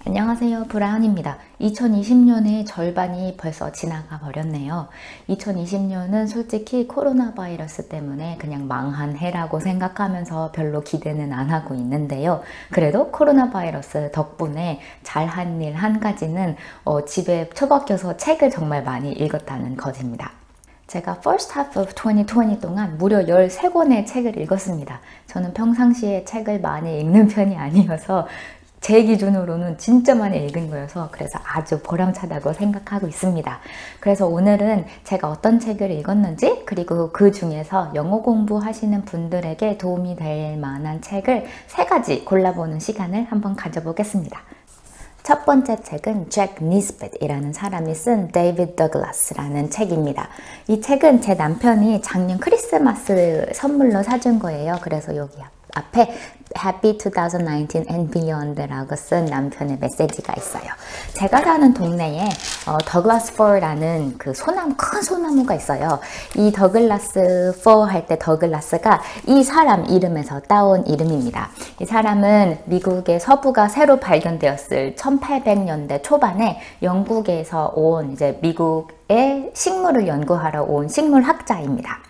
안녕하세요, 브라운입니다. 2020년의 절반이 벌써 지나가 버렸네요. 2020년은 솔직히 코로나 바이러스 때문에 그냥 망한 해라고 생각하면서 별로 기대는 안 하고 있는데요. 그래도 코로나 바이러스 덕분에 잘한 일 한 가지는 집에 처박혀서 책을 정말 많이 읽었다는 것입니다. 제가 first half of 2020 동안 무려 13권의 책을 읽었습니다. 저는 평상시에 책을 많이 읽는 편이 아니어서 제 기준으로는 진짜 많이 읽은 거여서 그래서 아주 보람차다고 생각하고 있습니다. 그래서 오늘은 제가 어떤 책을 읽었는지 그리고 그 중에서 영어 공부하시는 분들에게 도움이 될 만한 책을 3가지 골라보는 시간을 한번 가져보겠습니다. 첫 번째 책은 잭 니스벳이라는 사람이 쓴 데이비드 더글라스라는 책입니다. 이 책은 제 남편이 작년 크리스마스 선물로 사준 거예요. 그래서 여기 앞에 Happy 2019 and Beyond라고 쓴 남편의 메시지가 있어요. 제가 사는 동네에 더글라스 포라는 그 큰 소나무가 있어요. 이 더글라스 포 할 때 더글라스가 이 사람 이름에서 따온 이름입니다. 이 사람은 미국의 서부가 새로 발견되었을 1800년대 초반에 영국에서 온 이제 미국의 식물을 연구하러 온 식물학자입니다.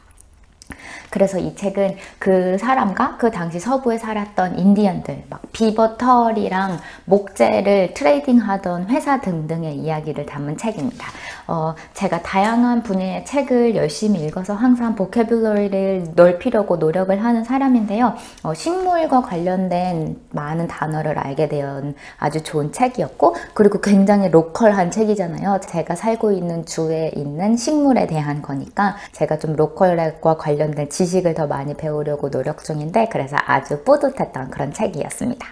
그래서 이 책은 그 사람과 그 당시 서부에 살았던 인디언들, 막 비버털이랑 목재를 트레이딩하던 회사 등등의 이야기를 담은 책입니다. 제가 다양한 분야의 책을 열심히 읽어서 항상 보캐뷸러리를 넓히려고 노력을 하는 사람인데요. 식물과 관련된 많은 단어를 알게 된 아주 좋은 책이었고, 그리고 굉장히 로컬한 책이잖아요. 제가 살고 있는 주에 있는 식물에 대한 거니까 제가 좀 로컬과 관련된 지식을 더 많이 배우려고 노력 중인데 그래서 아주 뿌듯했던 그런 책이었습니다.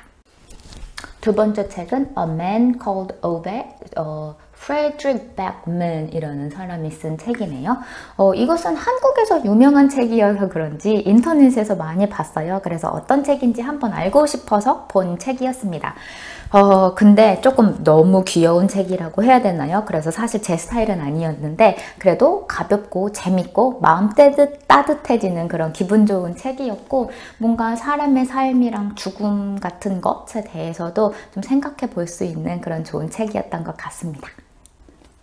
두 번째 책은 A Man Called Ove, 프레드릭 백맨이라는 사람이 쓴 책이네요. 이것은 한국에서 유명한 책이어서 그런지 인터넷에서 많이 봤어요. 그래서 어떤 책인지 한번 알고 싶어서 본 책이었습니다. 근데 조금 너무 귀여운 책이라고 해야 되나요? 그래서 사실 제 스타일은 아니었는데 그래도 가볍고 재밌고 마음 따뜻해지는 그런 기분 좋은 책이었고 뭔가 사람의 삶이랑 죽음 같은 것에 대해서도 좀 생각해 볼 수 있는 그런 좋은 책이었던 것 같습니다.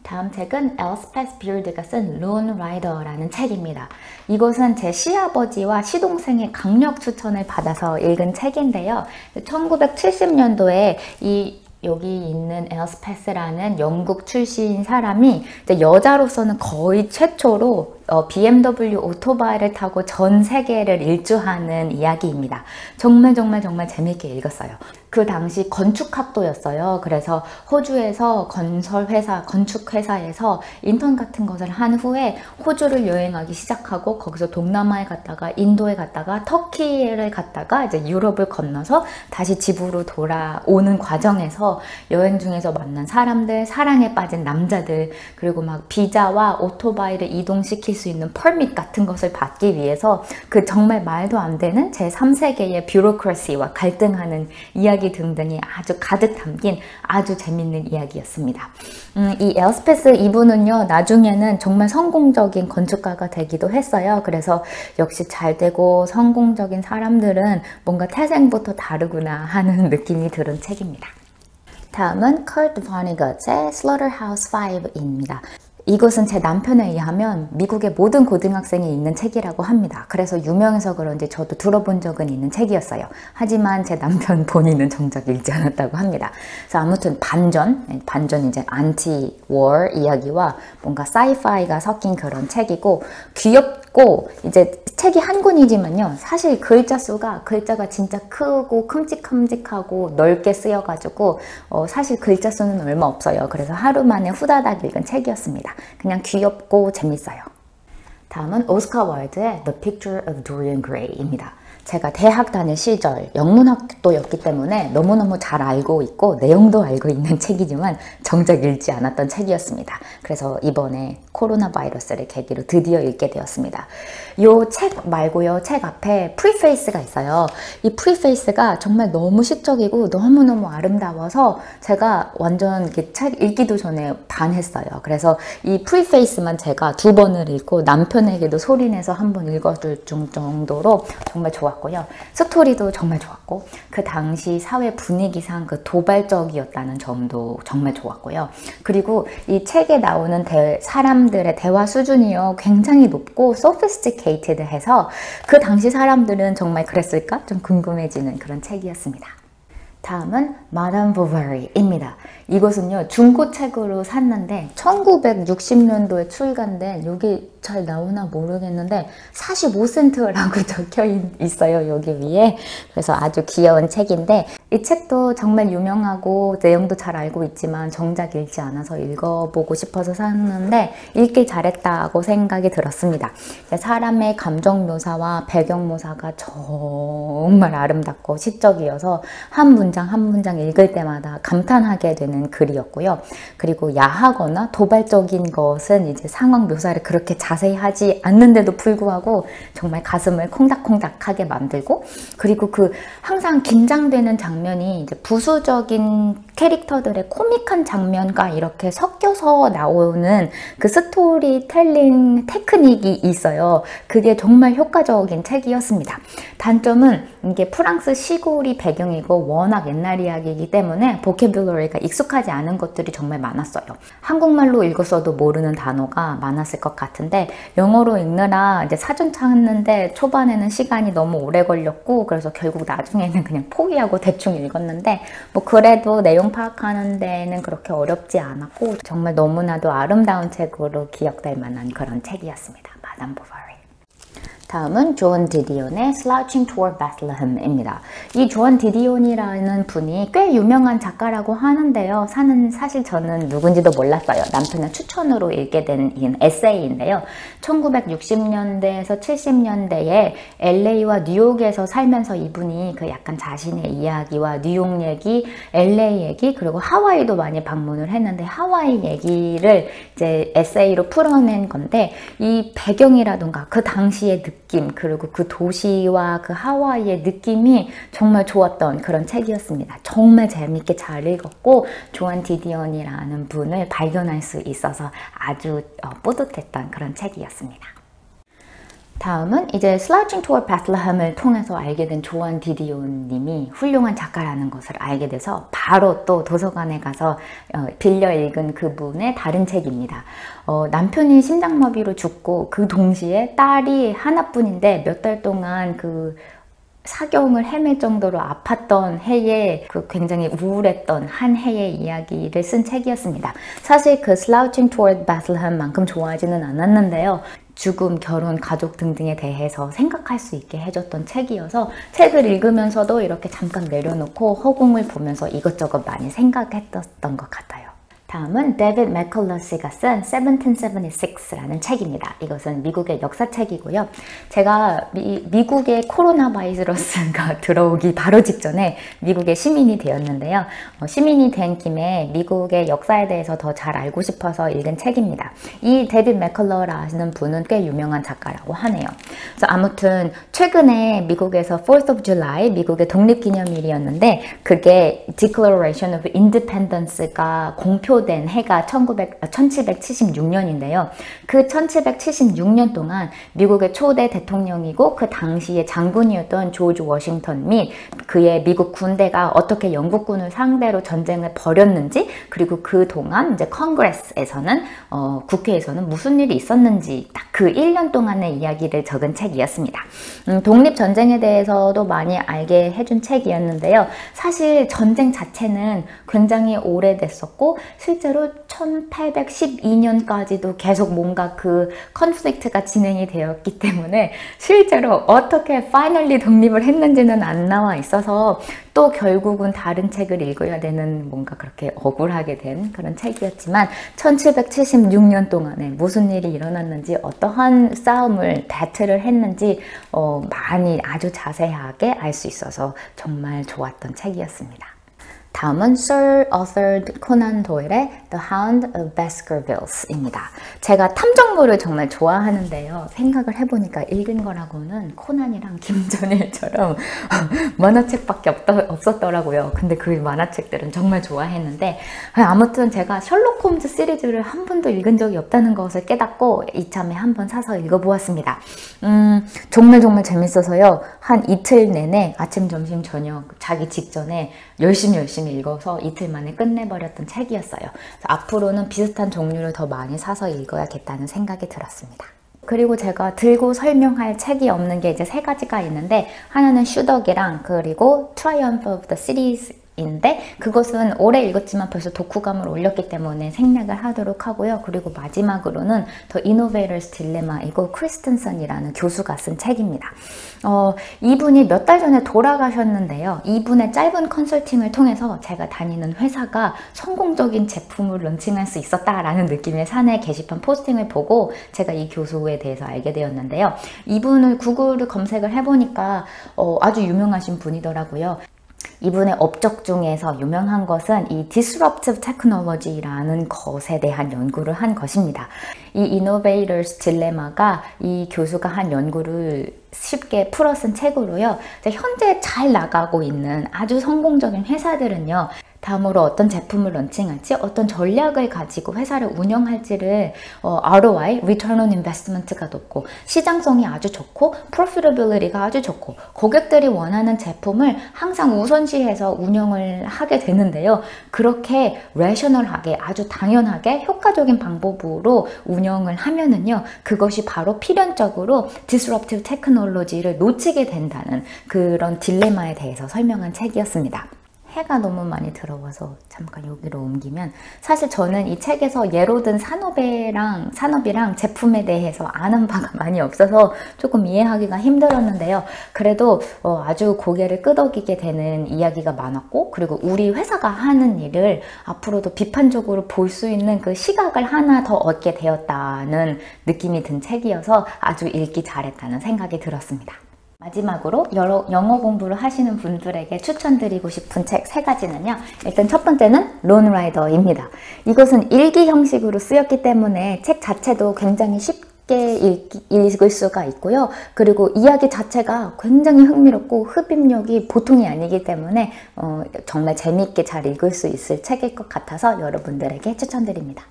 다음 책은 엘스페스 비어드가 쓴 론 라이더라는 책입니다. 이것은 제 시아버지와 시동생의 강력 추천을 받아서 읽은 책인데요. 1970년도에 여기 있는 엘스페스라는 영국 출신 사람이 여자로서는 거의 최초로 BMW 오토바이를 타고 전 세계를 일주하는 이야기입니다. 정말 재밌게 읽었어요. 그 당시 건축학도였어요. 그래서 호주에서 건축회사에서 인턴 같은 것을 한 후에 호주를 여행하기 시작하고 거기서 동남아에 갔다가 인도에 갔다가 터키를 갔다가 이제 유럽을 건너서 다시 집으로 돌아오는 과정에서 여행 중에서 만난 사람들, 사랑에 빠진 남자들, 그리고 막 비자와 오토바이를 이동시킬 수 있는 퍼밋 같은 것을 받기 위해서 그 정말 말도 안 되는 제3세계의 뷰로크래시와 갈등하는 이야기 등등이 아주 가득 담긴 아주 재밌는 이야기였습니다. 이 엘스페스 이분은요, 나중에는 정말 성공적인 건축가가 되기도 했어요. 그래서 역시 잘 되고 성공적인 사람들은 뭔가 태생부터 다르구나 하는 느낌이 드는 책입니다. 다음은 커트 버니거트의 Slaughterhouse 5입니다. 이것은 제 남편에 의하면 미국의 모든 고등학생이 읽는 책이라고 합니다. 그래서 유명해서 그런지 저도 들어본 적은 있는 책이었어요. 하지만 제 남편 본인은 정작 읽지 않았다고 합니다. 그래서 아무튼 반전 이제 안티-워 이야기와 뭔가 사이파이가 섞인 그런 책이고 귀엽고 이제 책이 한 권이지만요. 사실 글자가 진짜 크고 큼직큼직하고 넓게 쓰여가지고 사실 글자 수는 얼마 없어요. 그래서 하루 만에 후다닥 읽은 책이었습니다. 그냥 귀엽고 재밌어요. 다음은 오스카 와일드의 The Picture of Dorian Gray입니다. 제가 대학 다닐 시절 영문학도였기 때문에 너무너무 잘 알고 있고 내용도 알고 있는 책이지만 정작 읽지 않았던 책이었습니다. 그래서 이번에 코로나 바이러스를 계기로 드디어 읽게 되었습니다. 이 책 말고요. 책 앞에 프리페이스가 있어요. 이 프리페이스가 정말 너무 시적이고 너무너무 아름다워서 제가 완전 책 읽기도 전에 반했어요. 그래서 이 프리페이스만 제가 2번을 읽고 남편에게도 소리내서 한번 읽어줄 정도로 정말 좋았고 좋았고요. 스토리도 정말 좋았고 그 당시 사회 분위기상 그 도발적이었다는 점도 정말 좋았고요. 그리고 이 책에 나오는 사람들의 대화 수준이요 굉장히 높고 sophisticated해서 그 당시 사람들은 정말 그랬을까? 좀 궁금해지는 그런 책이었습니다. 다음은 마담 보바리입니다. 이것은요 중고책으로 샀는데 1960년도에 출간된, 여기 잘 나오나 모르겠는데 45센트라고 적혀 있어요 여기 위에. 그래서 아주 귀여운 책인데 이 책도 정말 유명하고 내용도 잘 알고 있지만 정작 읽지 않아서 읽어보고 싶어서 샀는데 읽길 잘했다고 생각이 들었습니다. 사람의 감정 묘사와 배경 묘사가 정말 아름답고 시적이어서 한 문장 한 문장 읽을 때마다 감탄하게 되는 글이었고요. 그리고 야하거나 도발적인 것은 이제 상황 묘사를 그렇게 자세히 하지 않는데도 불구하고 정말 가슴을 콩닥콩닥하게 만들고, 그리고 그 항상 긴장되는 장면이 이제 부수적인 캐릭터들의 코믹한 장면과 이렇게 섞여서 나오는 그 스토리텔링 테크닉이 있어요. 그게 정말 효과적인 책이었습니다. 단점은 이게 프랑스 시골이 배경이고 워낙 옛날 이야기이기 때문에 보캐뷸러리가 익숙하지 않은 것들이 정말 많았어요. 한국말로 읽었어도 모르는 단어가 많았을 것 같은데 영어로 읽느라 이제 사전 찾는데 초반에는 시간이 너무 오래 걸렸고, 그래서 결국 나중에는 그냥 포기하고 대충 읽었는데 뭐 그래도 내용 파악하는 데는 그렇게 어렵지 않았고 정말 너무나도 아름다운 책으로 기억될 만한 그런 책이었습니다. 마담 보바리. 다음은 존 디디온의 Slouching Toward Bethlehem입니다. 이 존 디디온이라는 분이 꽤 유명한 작가라고 하는데요. 사실 저는 누군지도 몰랐어요. 남편의 추천으로 읽게 된 에세이인데요. 1960년대에서 70년대에 LA와 뉴욕에서 살면서 이분이 그 약간 자신의 이야기와 뉴욕 얘기, LA 얘기, 그리고 하와이도 많이 방문을 했는데 하와이 얘기를 이제 에세이로 풀어낸 건데, 이 배경이라던가 그 당시의 느낌, 그리고 그 도시와 그 하와이의 느낌이 정말 좋았던 그런 책이었습니다. 정말 재밌게 잘 읽었고 존 디디온이라는 분을 발견할 수 있어서 아주 뿌듯했던 그런 책이었습니다. 다음은 이제 Slouching Toward Bethlehem을 통해서 알게 된 존 디디온 님이 훌륭한 작가라는 것을 알게 돼서 바로 또 도서관에 가서 빌려 읽은 그분의 다른 책입니다. 남편이 심장마비로 죽고 그 동시에 딸이 하나뿐인데 몇 달 동안 그 사경을 헤맬 정도로 아팠던 해에 그 굉장히 우울했던 한 해의 이야기를 쓴 책이었습니다. 사실 그 Slouching Toward Bethlehem만큼 좋아하지는 않았는데요. 죽음, 결혼, 가족 등등에 대해서 생각할 수 있게 해줬던 책이어서 책을 읽으면서도 이렇게 잠깐 내려놓고 허공을 보면서 이것저것 많이 생각했던 것 같아요. 다음은 데이빗 맥컬러시가 쓴 1776라는 책입니다. 이것은 미국의 역사책이고요. 제가 미국의 코로나 바이러스가 들어오기 바로 직전에 미국의 시민이 되었는데요. 시민이 된 김에 미국의 역사에 대해서 더 잘 알고 싶어서 읽은 책입니다. 이 데이빗 맥컬러라는 분은 꽤 유명한 작가라고 하네요. 그래서 아무튼 최근에 미국에서 4th of July, 미국의 독립기념일이었는데 그게 Declaration of Independence가 공표된 해가 1776년인데요. 그 1776년 동안 미국의 초대 대통령이고 그 당시에 장군이었던 조지 워싱턴 및 그의 미국 군대가 어떻게 영국군을 상대로 전쟁을 벌였는지, 그리고 그 동안 이제 컨그레스에서는 국회에서는 무슨 일이 있었는지 딱 그 1년 동안의 이야기를 적은 책이었습니다. 독립전쟁에 대해서도 많이 알게 해준 책이었는데요. 사실 전쟁 자체는 굉장히 오래됐었고 실제로 1812년까지도 계속 뭔가 그 컨플릭트가 진행이 되었기 때문에 실제로 어떻게 파이널리 독립을 했는지는 안 나와 있어서 또 결국은 다른 책을 읽어야 되는 뭔가 그렇게 억울하게 된 그런 책이었지만 1776년 동안에 무슨 일이 일어났는지 어떠한 싸움을 배틀을 했는지 많이 아주 자세하게 알 수 있어서 정말 좋았던 책이었습니다. 다음은 Sir Arthur Conan Doyle의 The Hound of Baskervilles입니다. 제가 탐정물을 정말 좋아하는데요. 생각을 해보니까 읽은 거라고는 코난이랑 김전일처럼 만화책밖에 없었더라고요. 근데 그 만화책들은 정말 좋아했는데 아무튼 제가 셜록 홈즈 시리즈를 한 번도 읽은 적이 없다는 것을 깨닫고 이참에 한번 사서 읽어보았습니다. 정말 재밌어서요. 한 이틀 내내 아침, 점심, 저녁 자기 직전에 열심히 읽어서 이틀 만에 끝내버렸던 책이었어요. 앞으로는 비슷한 종류를 더 많이 사서 읽어야겠다는 생각이 들었습니다. 그리고 제가 들고 설명할 책이 없는 게 이제 3가지가 있는데 하나는 슈덕이랑 그리고 Triumph of the Cities 인데 그것은 오래 읽었지만 벌써 독후감을 올렸기 때문에 생략을 하도록 하고요. 그리고 마지막으로는 The Innovator's Dilemma, 이거 크리스텐선이라는 교수가 쓴 책입니다. 이분이 몇 달 전에 돌아가셨는데요. 이분의 짧은 컨설팅을 통해서 제가 다니는 회사가 성공적인 제품을 런칭할 수 있었다라는 느낌의 사내 게시판 포스팅을 보고 제가 이 교수에 대해서 알게 되었는데요. 이분을 구글을 검색을 해보니까 아주 유명하신 분이더라고요. 이분의 업적 중에서 유명한 것은 이 Disruptive Technology라는 것에 대한 연구를 한 것입니다. 이 Innovator's Dilemma가 이 교수가 한 연구를 쉽게 풀어 쓴 책으로요. 현재 잘 나가고 있는 아주 성공적인 회사들은요. 다음으로 어떤 제품을 런칭할지, 어떤 전략을 가지고 회사를 운영할지를 ROI, Return on Investment가 높고 시장성이 아주 좋고 Profitability가 아주 좋고 고객들이 원하는 제품을 항상 우선시해서 운영을 하게 되는데요. 그렇게 레셔널하게 아주 당연하게 효과적인 방법으로 운영을 하면은요. 그것이 바로 필연적으로 Disruptive Technology를 놓치게 된다는 그런 딜레마에 대해서 설명한 책이었습니다. 해가 너무 많이 들어와서 잠깐 여기로 옮기면 사실 저는 이 책에서 예로 든 산업이랑 제품에 대해서 아는 바가 많이 없어서 조금 이해하기가 힘들었는데요. 그래도 아주 고개를 끄덕이게 되는 이야기가 많았고 그리고 우리 회사가 하는 일을 앞으로도 비판적으로 볼 수 있는 그 시각을 하나 더 얻게 되었다는 느낌이 든 책이어서 아주 읽기 잘했다는 생각이 들었습니다. 마지막으로 영어 공부를 하시는 분들에게 추천드리고 싶은 책 3가지는요. 일단 첫 번째는 론라이더입니다. 이것은 일기 형식으로 쓰였기 때문에 책 자체도 굉장히 쉽게 읽을 수가 있고요. 그리고 이야기 자체가 굉장히 흥미롭고 흡입력이 보통이 아니기 때문에 정말 재미있게 잘 읽을 수 있을 책일 것 같아서 여러분들에게 추천드립니다.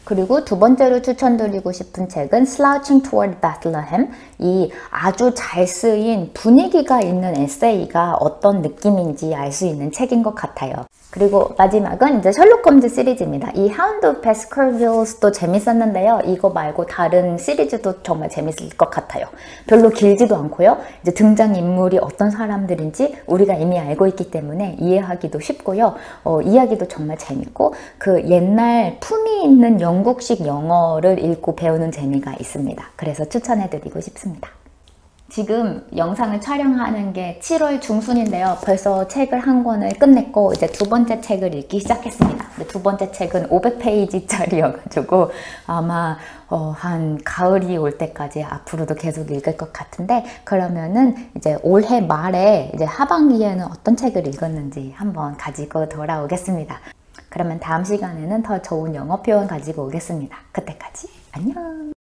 그리고 두 번째로 추천드리고 싶은 책은 Slouching Toward Bethlehem, 이 아주 잘 쓰인 분위기가 있는 에세이가 어떤 느낌인지 알 수 있는 책인 것 같아요. 그리고 마지막은 이제 셜록 홈즈 시리즈입니다. 이 Hound of Baskervilles도 재밌었는데요. 이거 말고 다른 시리즈도 정말 재밌을 것 같아요. 별로 길지도 않고요. 이제 등장인물이 어떤 사람들인지 우리가 이미 알고 있기 때문에 이해하기도 쉽고요. 이야기도 정말 재밌고 그 옛날 품위 있는 영국식 영어를 읽고 배우는 재미가 있습니다. 그래서 추천해드리고 싶습니다. 지금 영상을 촬영하는 게 7월 중순인데요. 벌써 책을 한 권을 끝냈고 이제 두 번째 책을 읽기 시작했습니다. 근데 두 번째 책은 500페이지짜리여가지고 아마 한 가을이 올 때까지 앞으로도 계속 읽을 것 같은데 그러면은 이제 올해 말에 이제 하반기에는 어떤 책을 읽었는지 한번 가지고 돌아오겠습니다. 그러면 다음 시간에는 더 좋은 영어 표현 가지고 오겠습니다. 그때까지 안녕!